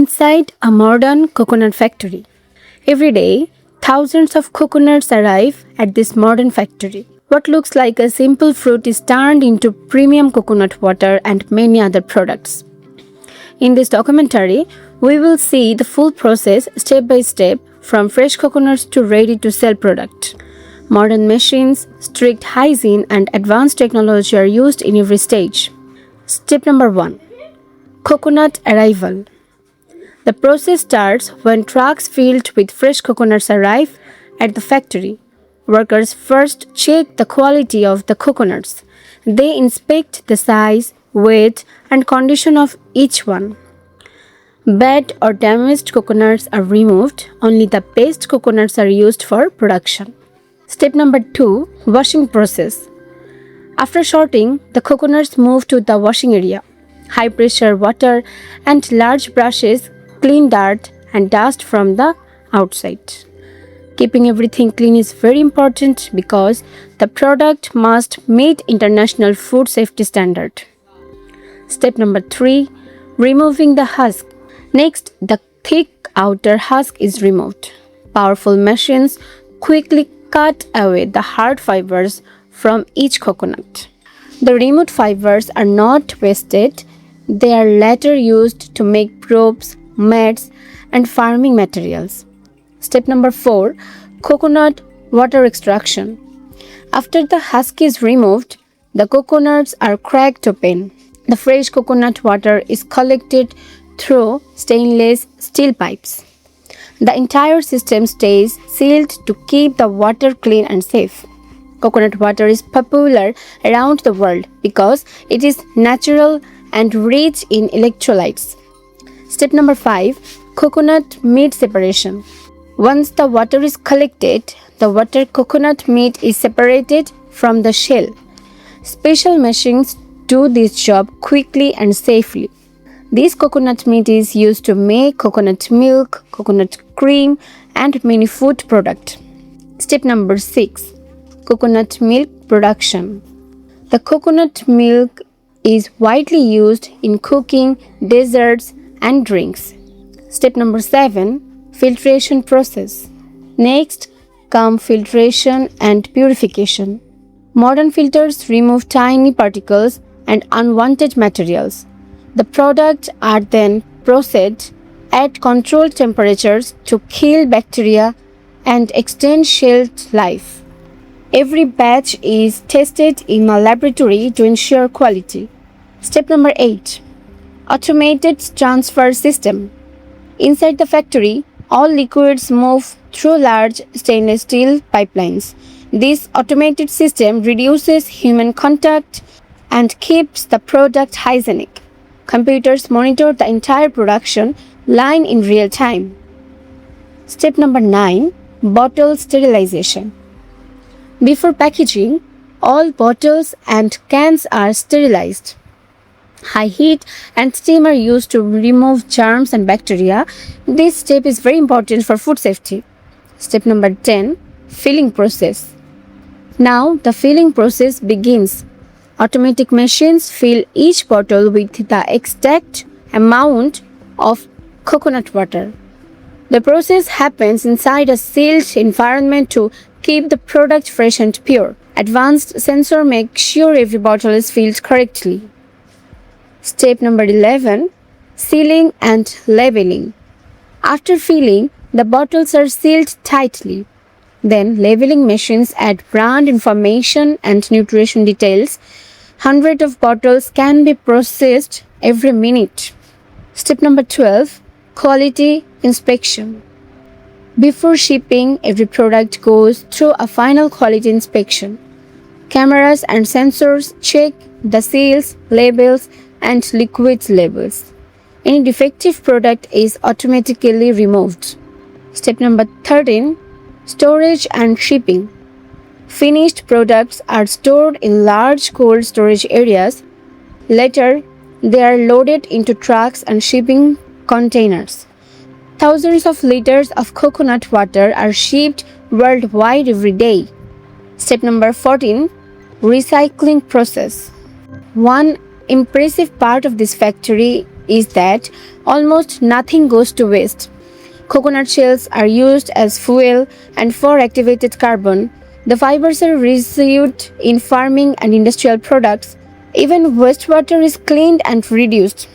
Inside a modern coconut factory. Every day, thousands of coconuts arrive at this modern factory. What looks like a simple fruit is turned into premium coconut water and many other products. In this documentary, we will see the full process step by step from fresh coconuts to ready to sell product. Modern machines, strict hygiene, and advanced technology are used in every stage. Step number 1. Coconut arrival. The process starts when trucks filled with fresh coconuts arrive at the factory. Workers first check the quality of the coconuts. They inspect the size, weight, and condition of each one. Bad or damaged coconuts are removed. Only the best coconuts are used for production. Step number 2. Washing process. After sorting, the coconuts move to the washing area. High pressure water and large brushes clean dirt and dust from the outside. Keeping everything clean is very important because the product must meet international food safety standard. Step number 3. Removing the husk. Next, the thick outer husk is removed. Powerful machines quickly cut away the hard fibers from each coconut. The removed fibers are not wasted. They are later used to make ropes, mats, and farming materials. Step number 4. Coconut water extraction. After the husk is removed, the coconuts are cracked open. The fresh coconut water is collected through stainless steel pipes. The entire system stays sealed to keep the water clean and safe. Coconut water is popular around the world because it is natural and rich in electrolytes. Step number 5. Coconut meat separation. Once the water is collected, the water coconut meat is separated from the shell. Special machines do this job quickly and safely. This coconut meat is used to make coconut milk, coconut cream, and many food products. Step number 6. Coconut milk production. The coconut milk is widely used in cooking, desserts, and drinks. Step number 7. Filtration process. Next come filtration and purification. Modern filters remove tiny particles and unwanted materials. The products are then processed at controlled temperatures to kill bacteria and extend shelf life. Every batch is tested in a laboratory to ensure quality. Step number 8. Automated transfer system. Inside the factory, all liquids move through large stainless steel pipelines. This automated system reduces human contact and keeps the product hygienic. Computers monitor the entire production line in real time. Step number 9. Bottle sterilization. Before packaging, all bottles and cans are sterilized. High heat and steam are used to remove germs and bacteria. This step is very important for food safety. Step number 10. Filling process. Now the filling process begins. Automatic machines fill each bottle with the exact amount of coconut water. The process happens inside a sealed environment to keep the product fresh and pure. Advanced sensors make sure every bottle is filled correctly. Step number 11. Sealing and labeling. After filling, the bottles are sealed tightly. Then labeling machines add brand information and nutrition details. Hundreds of bottles can be processed every minute. Step number 12. Quality inspection. Before shipping, every product goes through a final quality inspection. Cameras and sensors check the seals, labels, and liquids labels. Any defective product is automatically removed. Step number 13. Storage and shipping. Finished products are stored in large cold storage areas. Later, they are loaded into trucks and shipping containers. Thousands of liters of coconut water are shipped worldwide every day. Step number 14. Recycling process. One impressive part of this factory is that almost nothing goes to waste. Coconut shells are used as fuel, and for activated carbon, the fibers are reused in farming and industrial products. Even wastewater is cleaned and reduced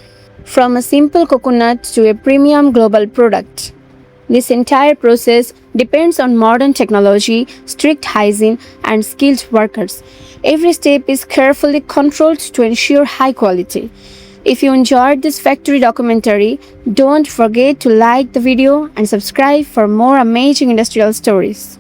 from a simple coconut to a premium global product. This entire process depends on modern technology, strict hygiene, and skilled workers. Every step is carefully controlled to ensure high quality. If you enjoyed this factory documentary, don't forget to like the video and subscribe for more amazing industrial stories.